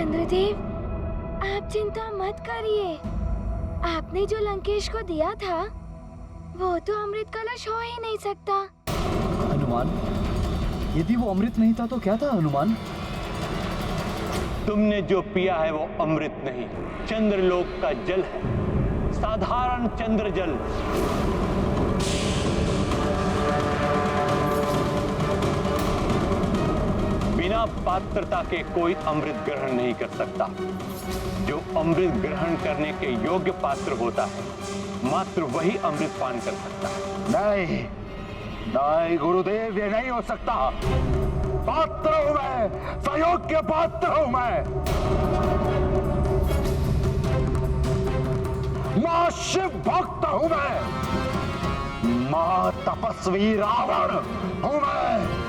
चंद्रदेव, आप चिंता मत करिए। आपने जो लंकेश को दिया था वो तो अमृत कलश हो ही नहीं सकता। हनुमान, यदि वो अमृत नहीं था तो क्या था हनुमान? तुमने जो पिया है वो अमृत नहीं, चंद्रलोक का जल है, साधारण चंद्र जल। बिना पात्रता के कोई अमृत ग्रहण नहीं कर सकता। जो अमृत ग्रहण करने के योग्य पात्र होता है, मात्र वही अमृत पान कर सकता है। नहीं, नहीं गुरुदेव, ये नहीं हो सकता। पात्र हूं मैं, सयोग्य पात्र हूं मैं। मां शिव भक्त हूं मैं, मां तपस्वी रावण हूं मैं।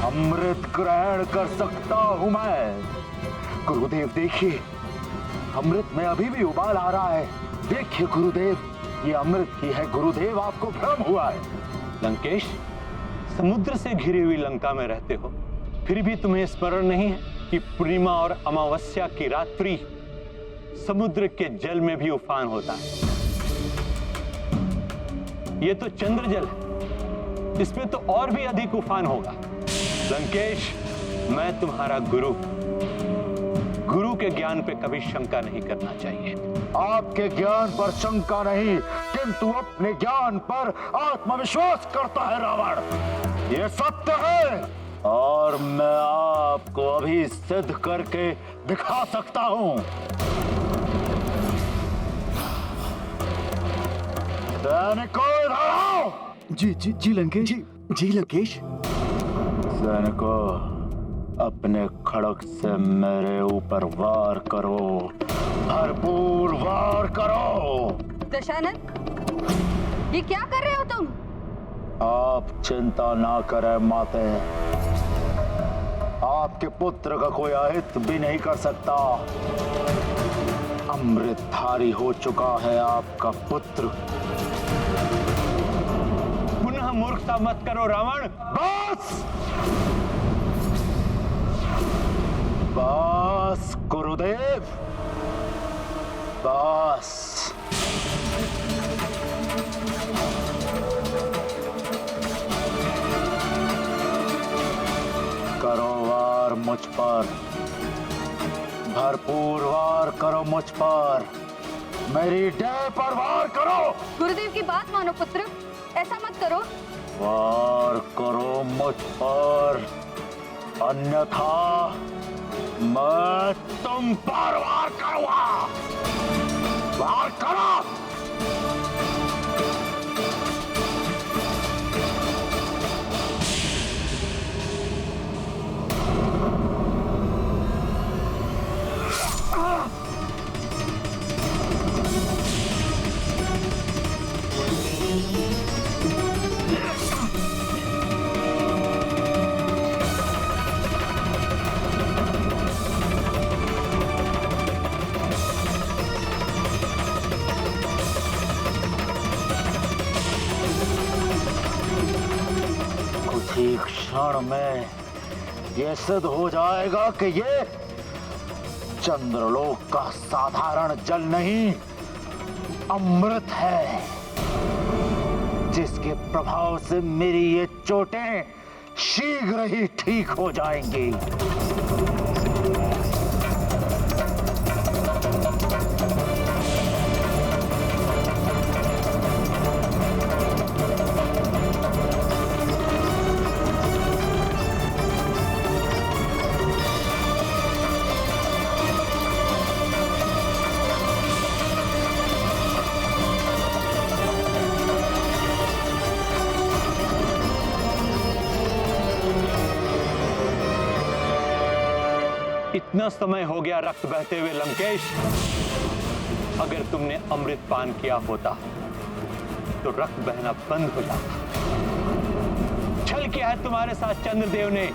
अमृत ग्रहण कर सकता हूं मैं। गुरुदेव देखिए, अमृत में अभी भी उबाल आ रहा है। देखिए गुरुदेव, ये अमृत ही है। गुरुदेव, आपको भ्रम हुआ है। लंकेश, समुद्र से घिरी हुई लंका में रहते हो, फिर भी तुम्हें स्मरण नहीं है कि पूर्णिमा और अमावस्या की रात्रि समुद्र के जल में भी उफान होता है। यह तो चंद्र जल है, इसमें तो और भी अधिक उफान होगा। लंकेश, मैं तुम्हारा गुरु के ज्ञान पे कभी शंका नहीं करना चाहिए। आपके ज्ञान पर शंका नहीं, किंतु अपने ज्ञान पर आत्मविश्वास करता है रावण। ये सत्य है और मैं आपको अभी सिद्ध करके दिखा सकता हूं। सैनिकों, इधर आओ। जी लंकेश। जी लंकेश। सैनिकों, अपने खड़ग से मेरे ऊपर वार करो, भरपूर वार करो। दशानन, ये क्या कर रहे हो तुम? आप चिंता ना करें माते, आपके पुत्र का कोई अहित भी नहीं कर सकता। अमृतधारी हो चुका है आपका पुत्र। पुनः मूर्खता मत करो रावण। बस बस गुरुदेव, बस। करो वार मुझ पर, भरपूर वार करो मुझ पर, मेरी देह पर वार करो। गुरुदेव की बात मानो पुत्र, ऐसा मत करो। वार करो मुझ पर, अन्यथा मैं तुम पर वार करूंगा। वार करो। क्षण में यह सिद्ध हो जाएगा कि ये चंद्रलोक का साधारण जल नहीं, अमृत है, जिसके प्रभाव से मेरी ये चोटें शीघ्र ही ठीक हो जाएंगी। इतना समय हो गया रक्त बहते हुए लंकेश, अगर तुमने अमृत पान किया होता तो रक्त बहना बंद हो जाता। छल किया है तुम्हारे साथ चंद्रदेव ने।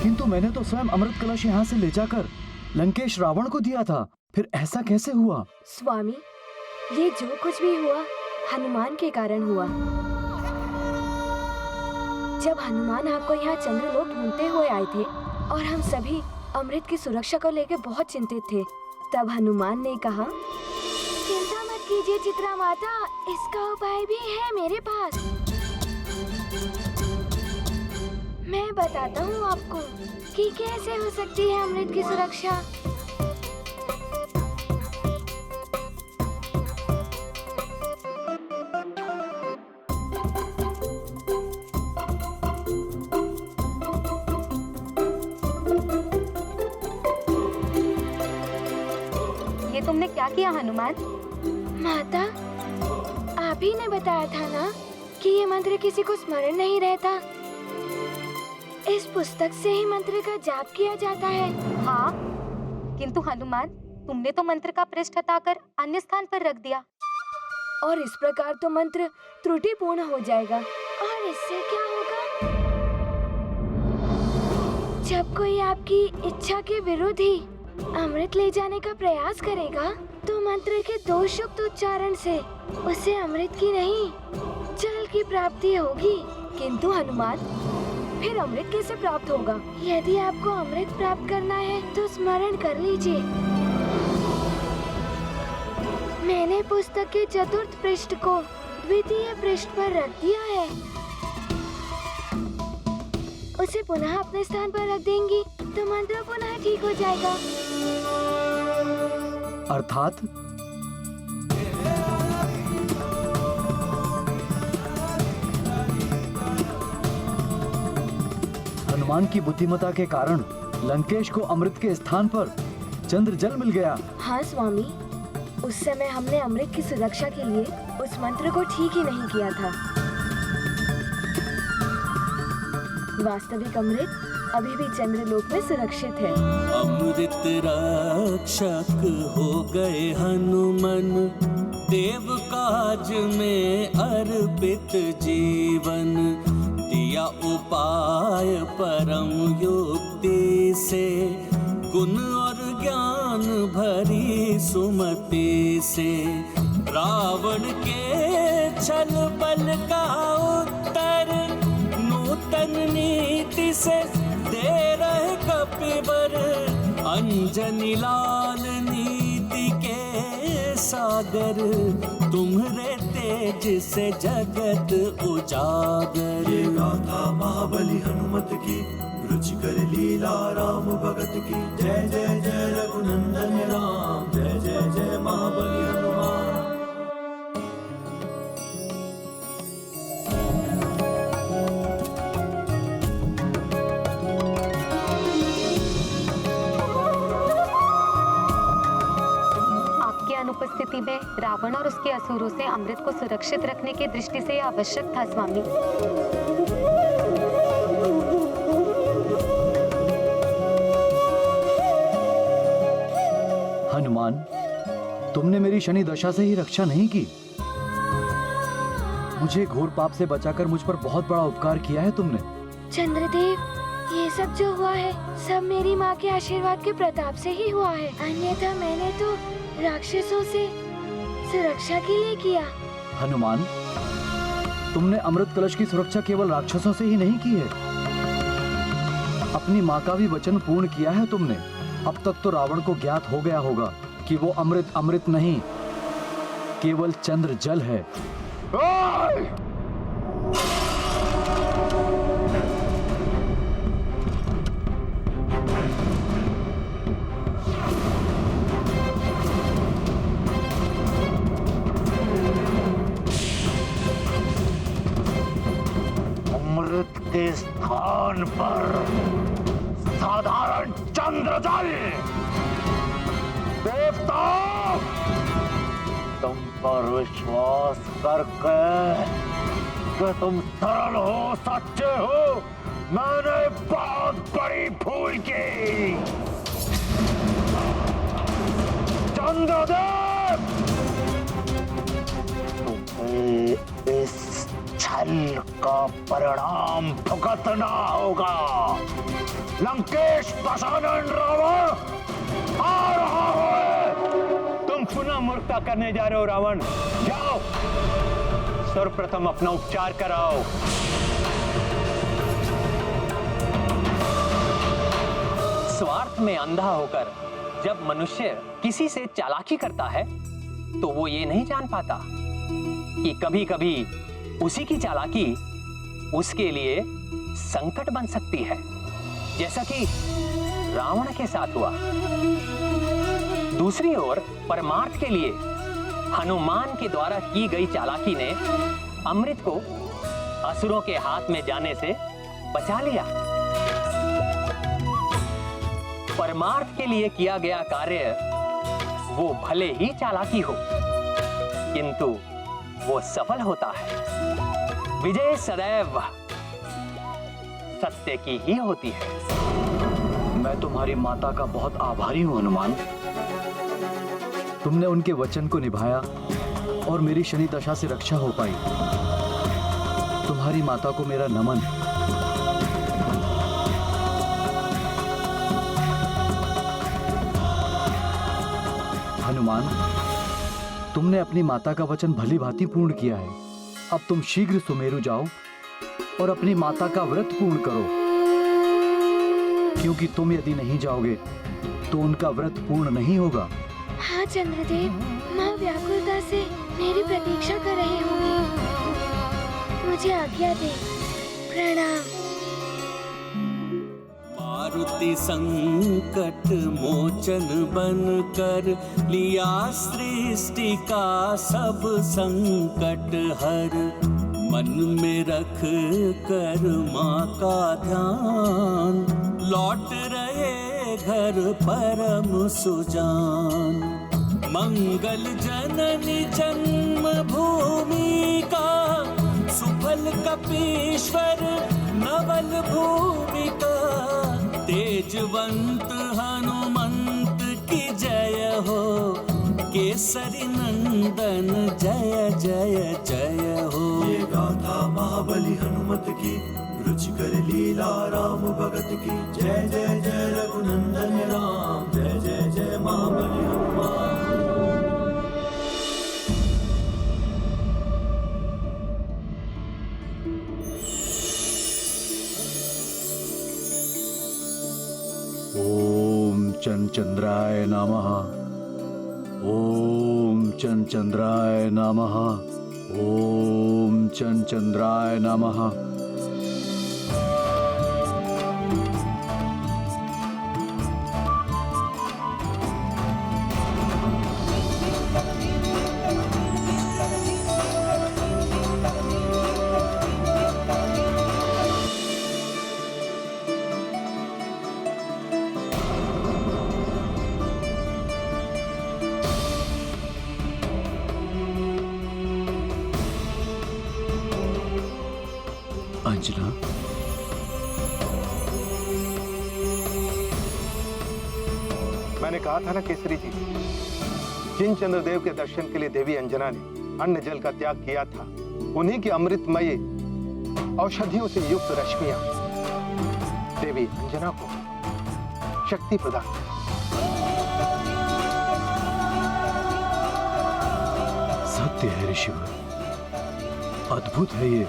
किंतु मैंने तो स्वयं अमृत कलश यहाँ से ले जाकर लंकेश रावण को दिया था, फिर ऐसा कैसे हुआ? स्वामी, ये जो कुछ भी हुआ हनुमान के कारण हुआ। जब हनुमान आपको यहाँ चंद्रलोक ढूंढते हुए आए थे और हम सभी अमृत की सुरक्षा को लेकर बहुत चिंतित थे, तब हनुमान ने कहा, चिंता मत कीजिए चित्रा माता, इसका उपाय भी है मेरे पास। मैं बताता हूँ आपको कि कैसे हो सकती है अमृत की सुरक्षा। ये तुमने क्या किया हनुमान? माता, आप ही ने बताया था ना कि ये मंत्र किसी को स्मरण नहीं रहता। इस पुस्तक से ही मंत्र का जाप किया जाता है। हाँ, किंतु हनुमान, तुमने तो मंत्र का पृष्ठ हटाकर अन्य स्थान पर रख दिया। और इस प्रकार तो मंत्र त्रुटिपूर्ण हो जाएगा। और इससे क्या होगा? जब कोई आपकी इच्छा के विरुद्ध ही अमृत ले जाने का प्रयास करेगा, तो मंत्र के दोषयुक्त उच्चारण से उसे अमृत की नहीं, जल की प्राप्ति होगी। किंतु हनुमान, फिर अमृत कैसे प्राप्त होगा? यदि आपको अमृत प्राप्त करना है तो स्मरण कर लीजिए। मैंने पुस्तक के चतुर्थ पृष्ठ को द्वितीय पृष्ठ पर रख दिया है। उसे पुनः अपने स्थान पर रख देंगी तो मंत्र पुनः ठीक हो जाएगा। अर्थात हनुमान की बुद्धिमत्ता के कारण लंकेश को अमृत के स्थान पर चंद्र जल मिल गया। हाँ स्वामी, उस समय हमने अमृत की सुरक्षा के लिए उस मंत्र को ठीक ही नहीं किया था। वास्तविक अमृत अभी भी चंद्रलोक में सुरक्षित है। अमृत रक्षक हो गए हनुमान, देव काज में अर्पित जीवन, दिया उपाय परम युक्ति से, गुण और ज्ञान भरी सुमति से, रावण के छल बल का उत्तर नूतन नीति से दे रहे कपिवर, अंजनी लाल नीति के सागर, तुम्हारे तेज से जगत उजागर। ये गाथा महाबली हनुमत की, रुचिकर लीला राम भगत की। जय जय जय रघुनंदन राम, जय जय जय महाबली हनुमान। अनुपस्थिति में रावण और उसके असुरों से अमृत को सुरक्षित रखने की दृष्टि से यह आवश्यक था स्वामी। हनुमान, तुमने मेरी शनि दशा से ही रक्षा नहीं की। मुझे घोर पाप से बचाकर मुझ पर बहुत बड़ा उपकार किया है तुमने। चंद्रदेव, ये सब जो हुआ है सब मेरी माँ के आशीर्वाद के प्रताप से ही हुआ है। अन्यथा मैंने तो राक्षसों से सुरक्षा के लिए किया। हनुमान, तुमने अमृत कलश की सुरक्षा केवल राक्षसों से ही नहीं की है, अपनी माँ का भी वचन पूर्ण किया है तुमने। अब तक तो रावण को ज्ञात हो गया होगा कि वो अमृत नहीं, केवल चंद्र जल है। अमृत के स्थान पर साधारण चंद्र जल। देवता, तुम पर विश्वास करके कि तुम सरल हो, सच्चे हो, मैंने बहुत बड़ी भूल की। चंद्रदेव, तुम्हें इस छल का परिणाम भुगतना होगा। लंकेश दशानन रावण आ रहा है। तुम पुनः मूर्खता करने जा रहे हो रावण। जाओ, सर्वप्रथम अपना उपचार कराओ। स्वार्थ में अंधा होकर जब मनुष्य किसी से चालाकी करता है तो वो ये नहीं जान पाता कि कभी कभी उसी की चालाकी उसके लिए संकट बन सकती है, जैसा कि रावण के साथ हुआ। दूसरी ओर परमार्थ के लिए हनुमान के द्वारा की गई चालाकी ने अमृत को असुरों के हाथ में जाने से बचा लिया। परमार्थ के लिए किया गया कार्य वो भले ही चालाकी हो, किंतु वो सफल होता है। विजय सदैव सत्य की ही होती है। मैं तुम्हारी माता का बहुत आभारी हूं हनुमान। तुमने उनके वचन को निभाया और मेरी शनि दशा से रक्षा हो पाई। तुम्हारी माता को मेरा नमन। हनुमान, तुमने अपनी माता का वचन भली भांति पूर्ण किया है। अब तुम शीघ्र सुमेरु जाओ और अपनी माता का व्रत पूर्ण करो, क्योंकि तुम यदि नहीं जाओगे तो उनका व्रत पूर्ण नहीं होगा। हाँ चंद्रदेव, माँ व्याकुलता से मेरी प्रतीक्षा कर रही होंगी। मुझे आज्ञा दे। प्रणाम। मारुति संकट मोचन बन कर लिया सृष्टि का सब संकट हर। मन में रख कर माँ का ध्यान, लौट रहे घर परम सुजान। मंगल जननी जन्म भूमि का, सुफल कपीश्वर नवल भूमि का। तेजवंत हनुमंत की जय हो, केसरी नंदन जय जय जय हो। ये गाथा महाबली हनुमत की, रुचिकर लीला राम भगत की। जय जय जय रघुनंदन राम, जय जय जय महाबली हनुमान। ओम चंद्राय नमः। ओम चंद्राय नमः। ओम चंद्राय नमः। अंजना, मैंने कहा था ना केसरी जी, जिन चंद्रदेव के दर्शन के लिए देवी अंजना ने अन्न जल का त्याग किया था, उन्हीं की अमृतमयी औषधियों से युक्त रश्मियां देवी अंजना को शक्ति प्रदान करें। सत्य है ऋषिवर, अद्भुत है ये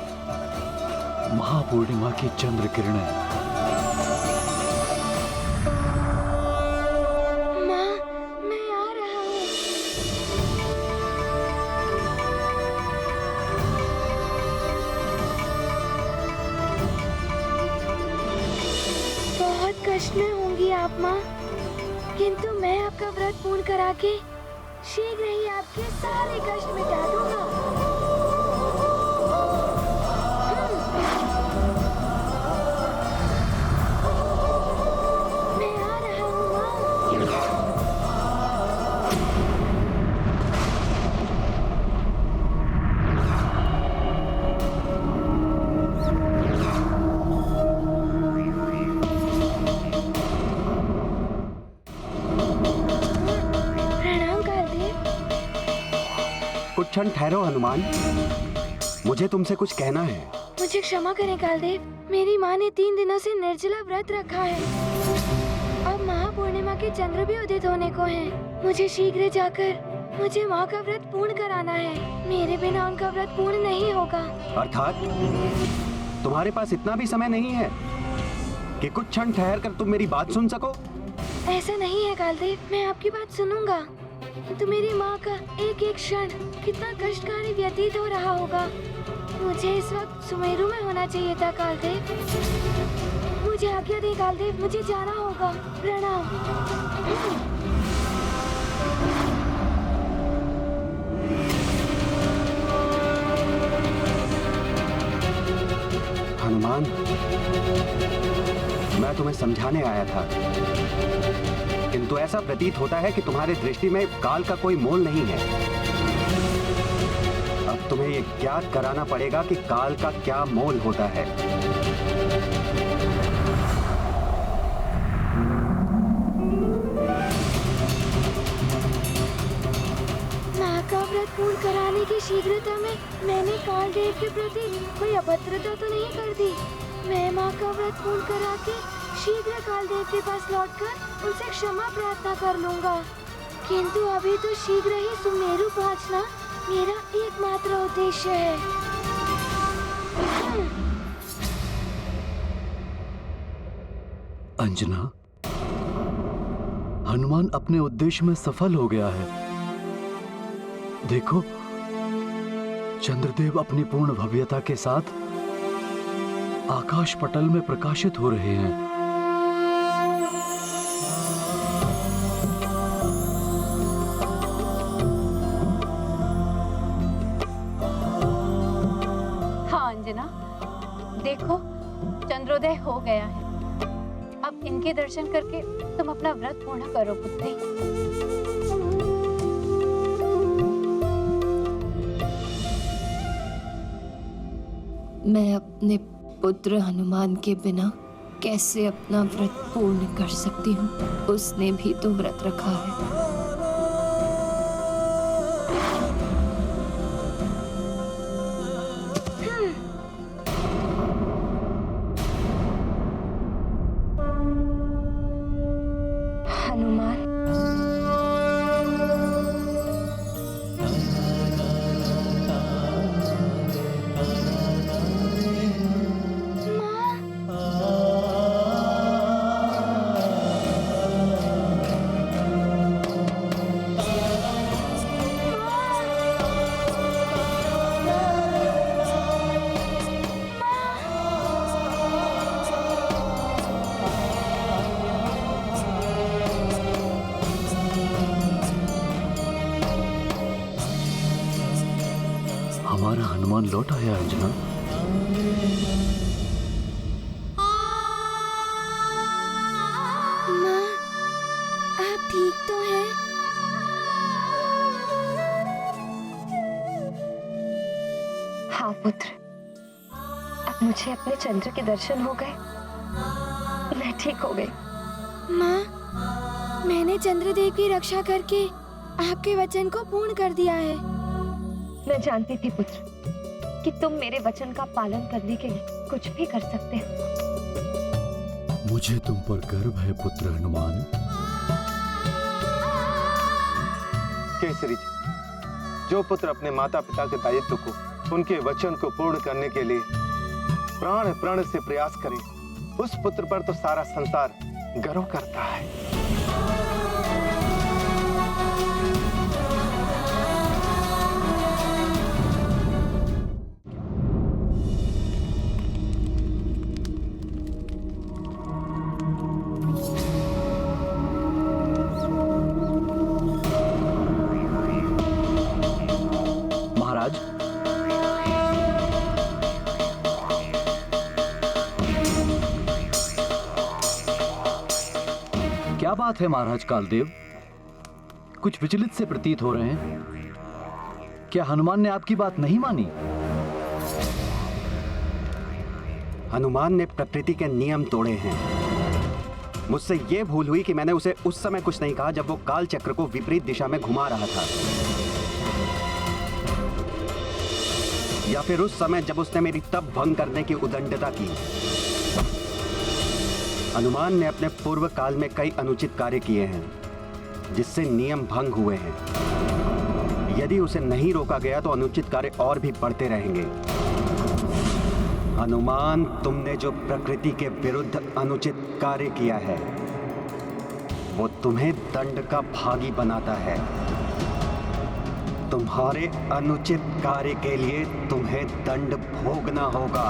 महापूर्णिमा की चंद्र किरणें। माँ, मैं आ रहा हूँ। बहुत कष्ट में होंगी आप माँ, किंतु मैं आपका व्रत पूर्ण करा के शीघ्र ही आपके सारे कष्ट मिटा दूंगा। कुछ क्षण ठहरो हनुमान, मुझे तुमसे कुछ कहना है। मुझे क्षमा करें कालदेव, मेरी माँ ने 3 दिनों से निर्जला व्रत रखा है। अब महापूर्णिमा के चंद्र भी उदित होने को हैं। मुझे शीघ्र जाकर मुझे माँ का व्रत पूर्ण कराना है। मेरे बिना उनका व्रत पूर्ण नहीं होगा। अर्थात तुम्हारे पास इतना भी समय नहीं है कि कुछ क्षण ठहर कर तुम मेरी बात सुन सको? ऐसा नहीं है कालदेव, मैं आपकी बात सुनूंगा। तो मेरी माँ का एक एक क्षण कितना कष्टकारी व्यतीत हो रहा होगा। मुझे इस वक्त सुमेरु में होना चाहिए था कालदेव। मुझे आज्ञा दे कालदेव, मुझे जाना होगा। प्रणाम। हनुमान, मैं तुम्हें समझाने आया था, किंतु ऐसा प्रतीत होता है कि तुम्हारे दृष्टि में काल का कोई मोल नहीं है। अब तुम्हें ये ज्ञात कराना पड़ेगा कि काल का क्या मोल होता है। माँ का व्रत पूर्ण कराने की शीघ्रता में मैंने कालदेव के प्रति कोई अभद्रता तो नहीं कर दी। मैं माँ का व्रत पूर्ण करा के शीघ्र कालदेव के पास लौटकर उनसे क्षमा प्रार्थना कर लूंगा। किंतु अभी तो शीघ्र ही सुमेरु पहुँचना मेरा एकमात्र उद्देश्य है। अंजना, हनुमान अपने उद्देश्य में सफल हो गया है। देखो, चंद्रदेव अपनी पूर्ण भव्यता के साथ आकाश पटल में प्रकाशित हो रहे हैं। हाँ अंजना, देखो चंद्रोदय हो गया है। अब इनके दर्शन करके तुम अपना व्रत पूर्ण करो पुत्री। मैं अपने पुत्र हनुमान के बिना कैसे अपना व्रत पूर्ण कर सकती हूँ? उसने भी तो व्रत रखा है। हनुमान, हमारा हनुमान लौट आया अंजना। माँ, आप ठीक तो हैं? हाँ पुत्र, अब मुझे अपने चंद्र के दर्शन हो गए। मैं ठीक हो गई। माँ, मैंने चंद्रदेव की रक्षा करके आपके वचन को पूर्ण कर दिया है। मैं जानती थी पुत्र कि तुम मेरे वचन का पालन करने के लिए कुछ भी कर सकते हो। मुझे तुम पर गर्व है पुत्र हनुमान। केसरी जी, जो पुत्र अपने माता पिता के दायित्व को, उनके वचन को पूर्ण करने के लिए प्राण प्रण से प्रयास करे, उस पुत्र पर तो सारा संसार गर्व करता है। महाराज, क्या बात है महाराज कालदेव? कुछ विचलित से प्रतीत हो रहे हैं। क्या हनुमान ने आपकी बात नहीं मानी? हनुमान ने प्रकृति के नियम तोड़े हैं। मुझसे यह भूल हुई कि मैंने उसे उस समय कुछ नहीं कहा जब वो काल चक्र को विपरीत दिशा में घुमा रहा था, या फिर उस समय जब उसने मेरी तप भंग करने की उदंडता की। हनुमान ने अपने पूर्व काल में कई अनुचित कार्य किए हैं जिससे नियम भंग हुए हैं। यदि उसे नहीं रोका गया तो अनुचित कार्य और भी बढ़ते रहेंगे। हनुमान, तुमने जो प्रकृति के विरुद्ध अनुचित कार्य किया है वो तुम्हें दंड का भागी बनाता है। तुम्हारे अनुचित कार्य के लिए तुम्हें दंड भोगना होगा।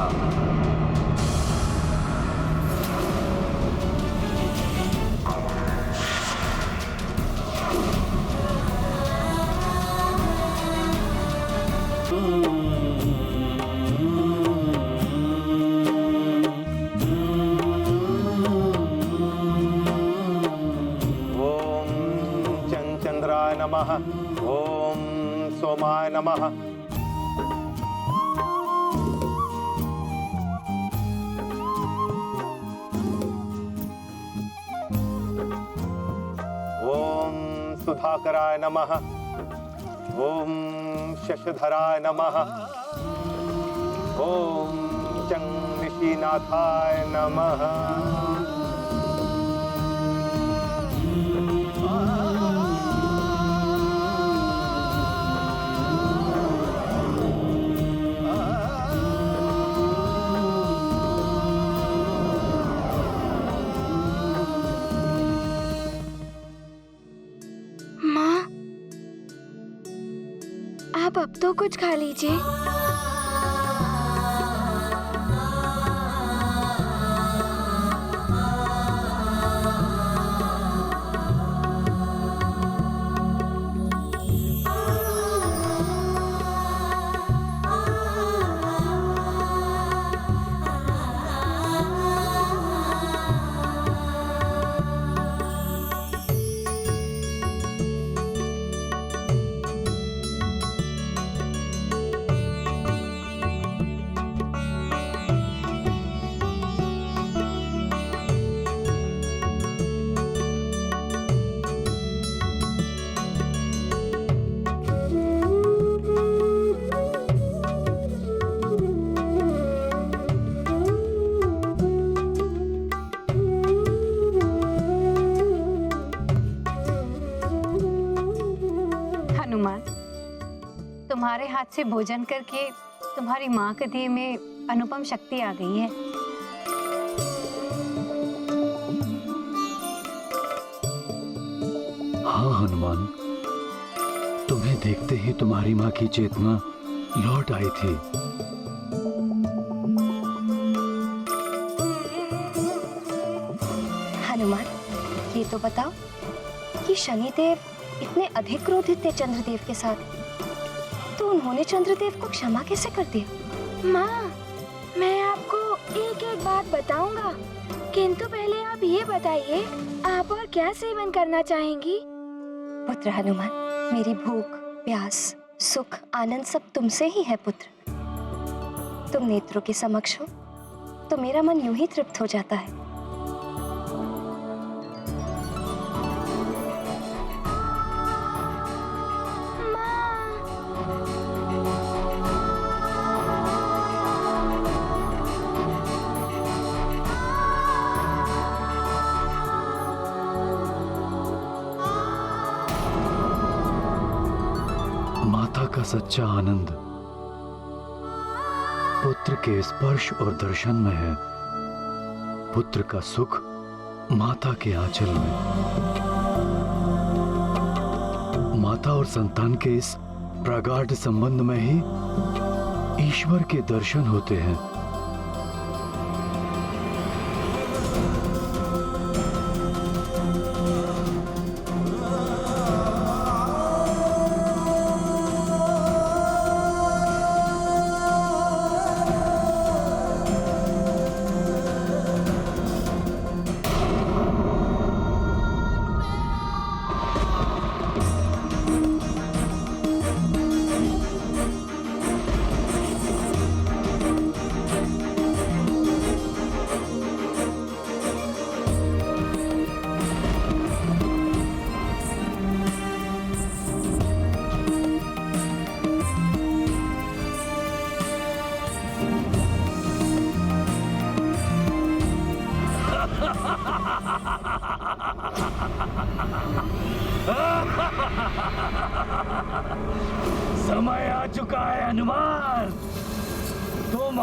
चंद्राय नमः। ओम सोमाय नमः। ओम सुधाकराय नमः। ओम शशधराय नमः। ओम चंगनिशीनाथाय नमः। आप अब तो कुछ खा लीजिए। तुम्हारे हाथ से भोजन करके तुम्हारी माँ के देह में अनुपम शक्ति आ गई है। हाँ हनुमान, तुम्हें देखते ही तुम्हारी माँ की चेतना लौट आई थी। हनुमान, ये तो बताओ कि शनिदेव इतने अधिक क्रोधित थे चंद्रदेव के साथ, तो उन्होंने चंद्रदेव को क्षमा कैसे कर दिया? माँ, मैं आपको एक एक बात बताऊंगा, किंतु पहले आप ये बताइए, आप और क्या सेवन करना चाहेंगी? पुत्र हनुमान, मेरी भूख, प्यास, सुख, आनंद सब तुमसे ही है पुत्र। तुम नेत्रों के समक्ष हो तो मेरा मन यूं ही तृप्त हो जाता है। माता का सच्चा आनंद पुत्र के स्पर्श और दर्शन में है। पुत्र का सुख माता के आंचल में। माता और संतान के इस प्रगाढ़ संबंध में ही ईश्वर के दर्शन होते हैं।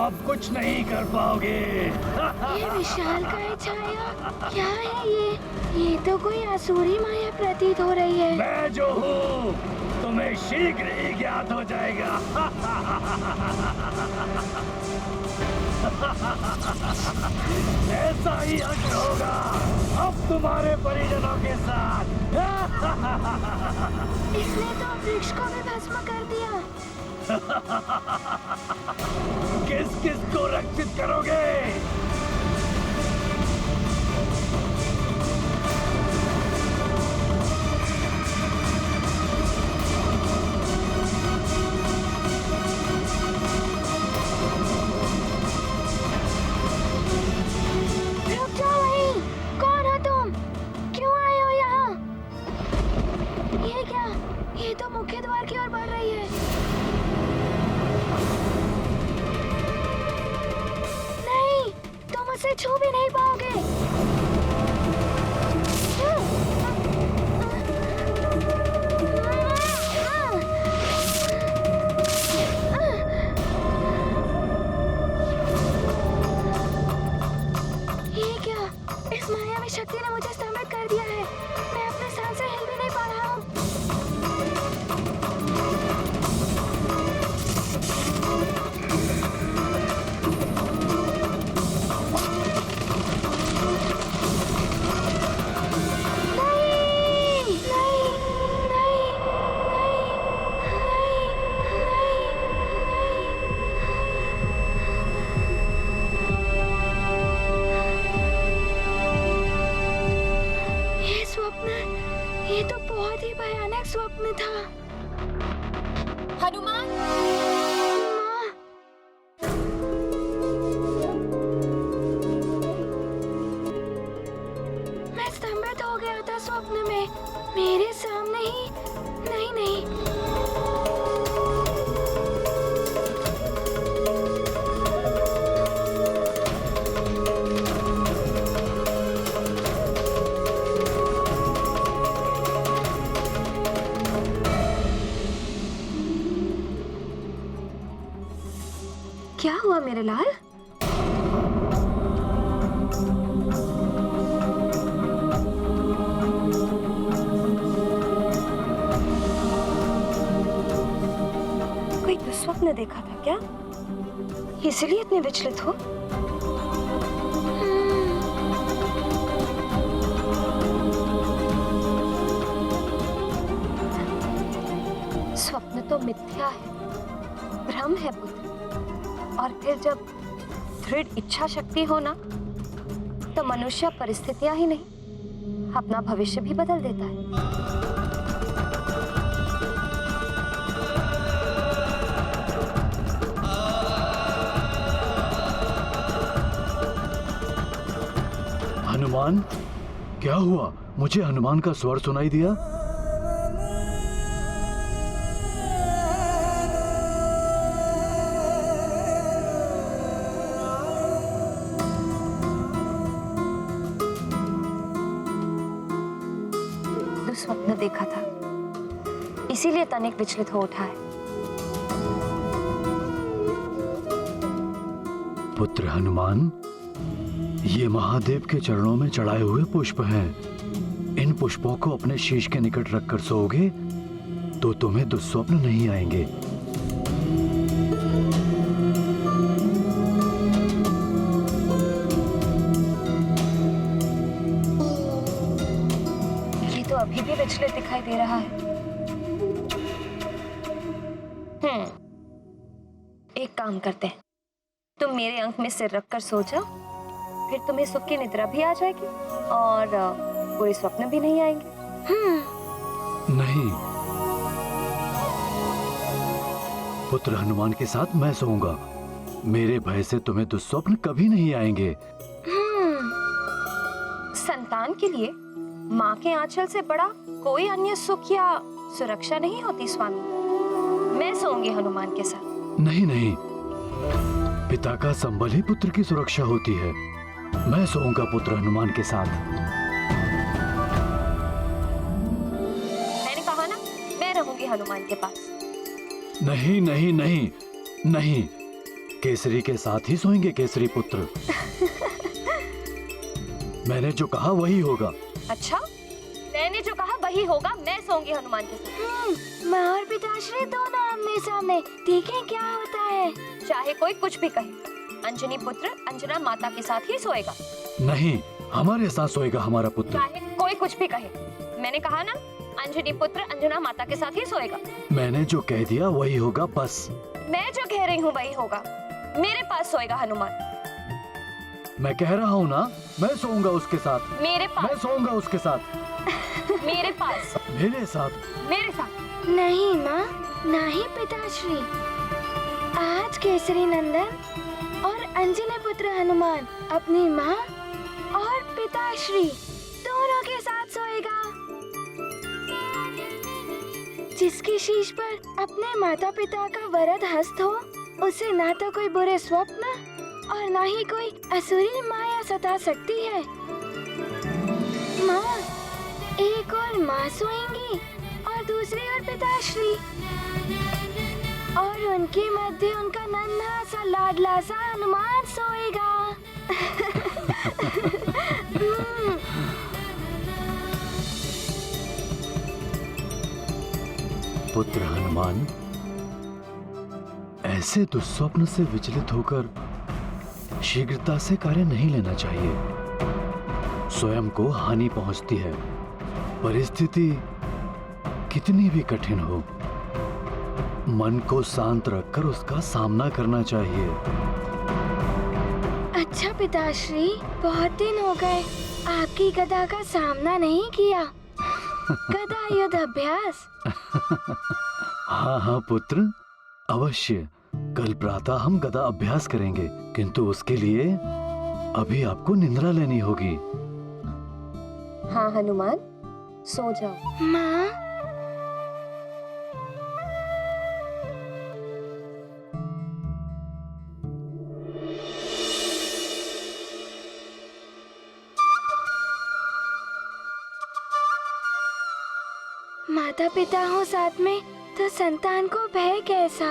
आप कुछ नहीं कर पाओगे। ये विशालकाय छाया क्या है ये तो कोई आसुरी माया प्रतीत हो रही है। मैं जो हूँ तुम्हें शीघ्र ही ज्ञात हो जाएगा। ऐसा ही अंत होगा अब तुम्हारे परिजनों के साथ। इसने तो वृक्ष को भी भस्म कर दिया। किस किस को रक्षित करोगे? रुक जाओ वहीं। कौन हो तुम? क्यों आए हो यहाँ? ये क्या? ये तो मुख्य द्वार की ओर बढ़ रही है। नहीं, तुम उसे छू भी नहीं पाओगे। ये क्या? इस मायावी शक्ति ने मुझे स्तंभित कर दिया है। मैं अपने स्थान से हिल भी नहीं पा रहा हूँ। नहीं, नहीं, नहीं, ये स्वप्न, ये तो बहुत ही भयानक स्वप्न था। हनुमान, माँ, मैं स्तंभित हो गया था स्वप्न में। मेरे सामने ही नहीं नहीं क्या हुआ मेरे लाल? कोई दुस्वप्न देखा था क्या? इसलिए इतने विचलित हो? स्वप्न तो मिथ्या है, भ्रम है पुत्र। और फिर जब दृढ़ इच्छा शक्ति हो ना, तो मनुष्य परिस्थितियां ही नहीं अपना भविष्य भी बदल देता है। हनुमान, क्या हुआ? मुझे हनुमान का स्वर सुनाई दिया। दुस्वप्न देखा था, इसीलिए तनिक विचलित हो उठा है। पुत्र हनुमान, ये महादेव के चरणों में चढ़ाए हुए पुष्प हैं। इन पुष्पों को अपने शीश के निकट रखकर सोओगे तो तुम्हें दुस्वप्न नहीं आएंगे। ये तो अभी भी विचलित दिखाई दे रहा है। एक काम करते हैं, तुम मेरे अंक में सिर रखकर सो जाओ, फिर तुम्हें सुख की निद्रा भी आ जाएगी और बुरे स्वप्न भी नहीं आएंगे। नहीं, पुत्र हनुमान के साथ मैं सोऊंगा। मेरे भय से तुम्हें दुस्वप्न कभी नहीं आएंगे। संतान के लिए माँ के आंचल से बड़ा कोई अन्य सुख या सुरक्षा नहीं होती स्वामी। मैं सोऊंगी हनुमान के साथ। नहीं नहीं, पिता का संबल ही पुत्र की सुरक्षा होती है। मैं सोऊंगा पुत्र हनुमान के साथ। मैंने कहा ना, मैं रहूंगी हनुमान के पास। नहीं नहीं नहीं नहीं, केसरी के साथ ही सोएंगे केसरी पुत्र। मैंने जो कहा वही होगा। अच्छा, मैंने जो कहा वही होगा। मैं सोऊंगी हनुमान के साथ। माँ और पिताश्री दोनों आमने सामने। देखें क्या होता है। चाहे कोई कुछ भी कहे, अंजनी पुत्र अंजना माता के साथ ही सोएगा। नहीं, हमारे साथ सोएगा हमारा पुत्र। चाहे कोई कुछ भी कहे, मैंने कहा ना, अंजनी पुत्र अंजना माता के साथ ही सोएगा। मैंने जो कह दिया वही होगा बस। मैं जो कह रही हूँ वही होगा। मेरे पास सोएगा हनुमान। मैं कह रहा हूँ ना, मैं सोऊंगा उसके साथ। मेरे मैं पास। सोऊंगा उसके साथ। मेरे पास। मेरे साथ। मेरे साथ। नहीं माँ, नहीं पिताश्री। आज केसरी नंदन और अंजनी पुत्र हनुमान अपनी माँ और पिताश्री दोनों के साथ सोएगा। जिसकी शीश पर अपने माता पिता का वरद हस्त हो, उसे ना तो कोई बुरे स्वप्न और ना ही कोई असुरी माया सता सकती है। माँ, एक और माँ सोएंगी और दूसरी और पिताश्री, और उनके मध्य उनका नन्हा सा लाडला सा हनुमान सोएगा। पुत्र हनुमान, ऐसे दुस्वप्न से विचलित होकर शीघ्रता से कार्य नहीं लेना चाहिए। स्वयं को हानि पहुंचती है। परिस्थिति कितनी भी कठिन हो, मन को शांत रखकर उसका सामना करना चाहिए। अच्छा पिताश्री, बहुत दिन हो गए आपकी गदा का सामना नहीं किया। गदा युद्ध अभ्यास। हाँ हाँ पुत्र, अवश्य। कल प्रातः हम गदा अभ्यास करेंगे, किंतु उसके लिए अभी आपको निद्रा लेनी होगी। हाँ हनुमान, सो जाओ। माँ, माता पिता हो साथ में तो संतान को भय कैसा।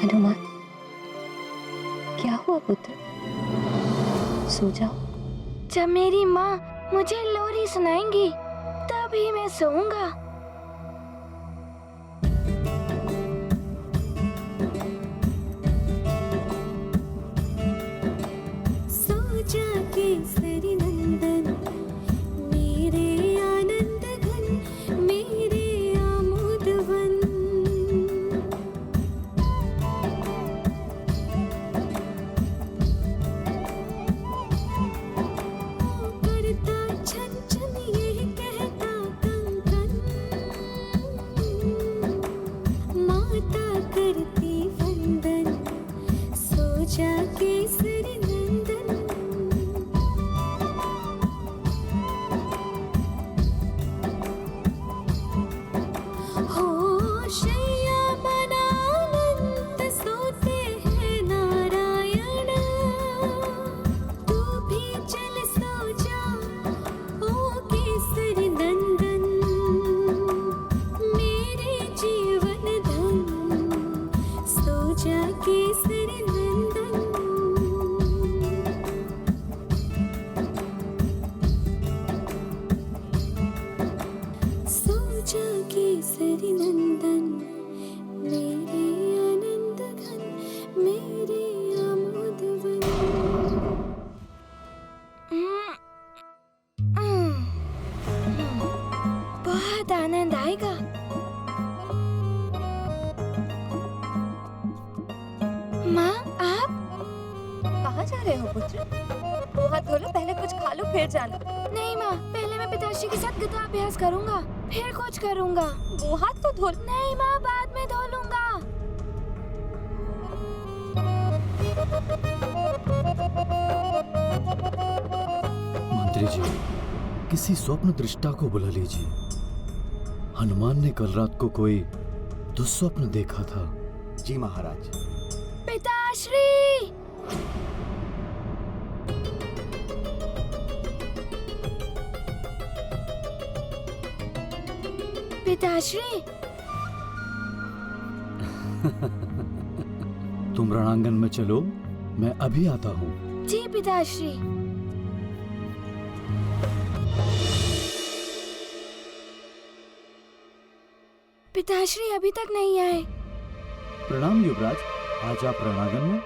हनुमान, क्या हुआ पुत्र? सो जाओ। जब मेरी माँ मुझे लोरी सुनाएंगी तभी मैं सोऊंगा। केसरी नंदन मेरे आनंद घन मेरे आमोद वन। करता छन छन ये कहता कंकन, माता करती वंदन, सो जा केसरी नंदन। केसरी नंदन मेरे आनंद घन मेरे आमोद वन। बहुत आनंद आएगा। माँ, आप कहाँ जा रहे हो पुत्र? मुँह हाथ धो लो, पहले कुछ खा लो फिर जाना। नहीं माँ, पहले मैं पिताश्री के साथ गदा अभ्यास करूँगा, फिर कुछ करूँगा। मुँह हाथ तो धो। नहीं माँ, बाद में धो लूँगा। मंत्री जी, किसी स्वप्न दृष्टा को बुला लीजिए। हनुमान ने कल रात को कोई दुस्वप्न देखा था। जी महाराज। पिताश्री! पिताश्री, तुम रणांगण में चलो, मैं अभी आता हूँ। जी पिताश्री। पिताश्री अभी तक नहीं आए। प्रणाम युवराज, आज आप रणांगण में?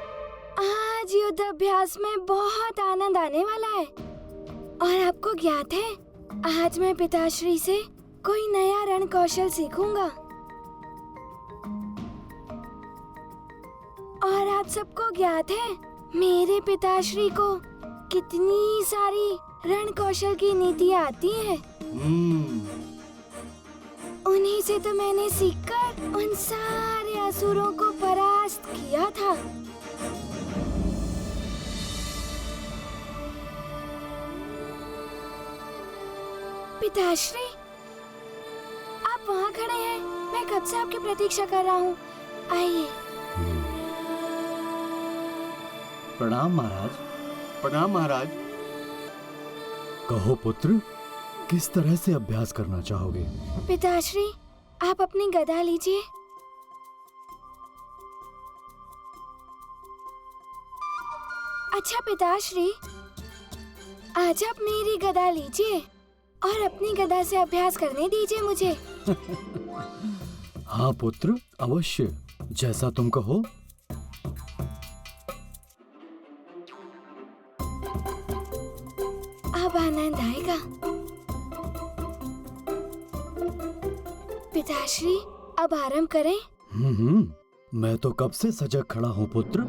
आज युद्ध अभ्यास में बहुत आनंद आने वाला है। और आपको ज्ञात है, आज मैं पिताश्री से कोई नया रण कौशल सीखूंगा। और आप सबको ज्ञात है, मेरे पिताश्री को कितनी सारी रण कौशल की नीतियाँ आती हैं। उन्हीं से तो मैंने सीखकर उन सारे असुरों को परास्त किया था। पिताश्री, आप वहाँ खड़े हैं, मैं कब से आपकी प्रतीक्षा कर रहा हूँ। आइए। प्रणाम महाराज। प्रणाम महाराज। कहो पुत्र, किस तरह से अभ्यास करना चाहोगे? पिताश्री, आप अपनी गदा लीजिए। अच्छा पिताश्री, आज आप मेरी गदा लीजिए और अपनी गदा से अभ्यास करने दीजिए मुझे। हाँ पुत्र, अवश्य, जैसा तुम कहो। अब आनंद आएगा। पिताश्री, अब आराम करें। मैं तो कब से सजग खड़ा हूँ पुत्र।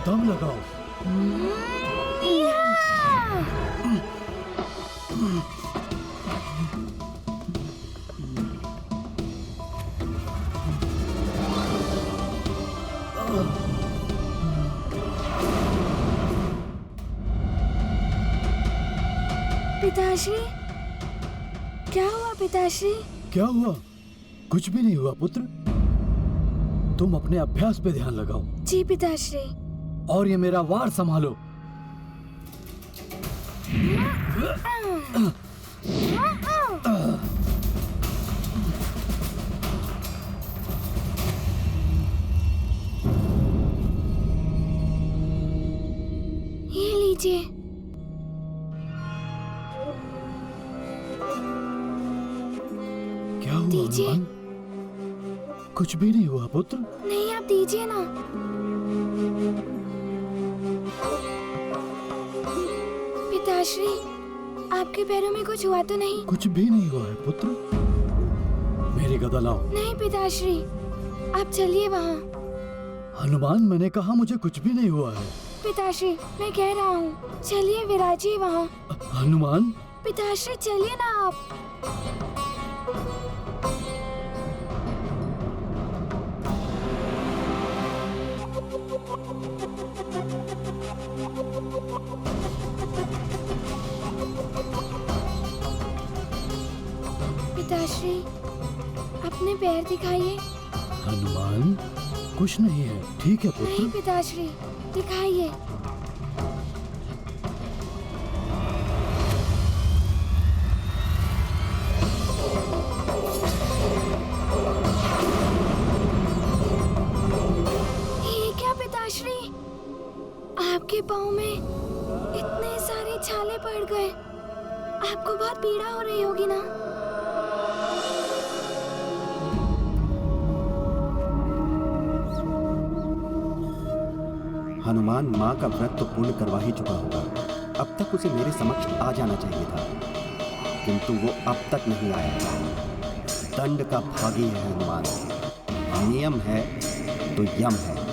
दम लगाओ। पिताश्री, क्या हुआ पिताश्री? क्या हुआ? कुछ भी नहीं हुआ पुत्र। तुम अपने अभ्यास पे ध्यान लगाओ। जी पिताश्री। और ये मेरा वार संभालो। ये लीजिए। क्या हुआ दीजिए। हनुमान? कुछ भी नहीं हुआ पुत्र। नहीं, आप दीजिए ना। पिताश्री, आपके पैरों में कुछ हुआ तो नहीं? कुछ भी नहीं हुआ है पुत्र। मेरी गदा लाओ। नहीं पिताश्री, आप चलिए वहाँ। हनुमान, मैंने कहा मुझे कुछ भी नहीं हुआ है। पिताश्री, मैं कह रहा हूँ, चलिए विराजिए वहाँ। हनुमान। पिताश्री, चलिए ना आप। पिताश्री, अपने पैर दिखाइए। हनुमान, कुछ नहीं है, ठीक है पुत्र। नहीं पिताश्री, दिखाइए। ये क्या पिताश्री? आपके पाँव में इतने सारे छाले पड़ गए। आपको बहुत पीड़ा हो रही होगी ना? हनुमान, माँ का व्रत तो पूर्ण करवा ही चुका होगा। अब तक उसे मेरे समक्ष आ जाना चाहिए था, किंतु वो अब तक नहीं आया। दंड का भागी है हनुमान। नियम है तो यम है।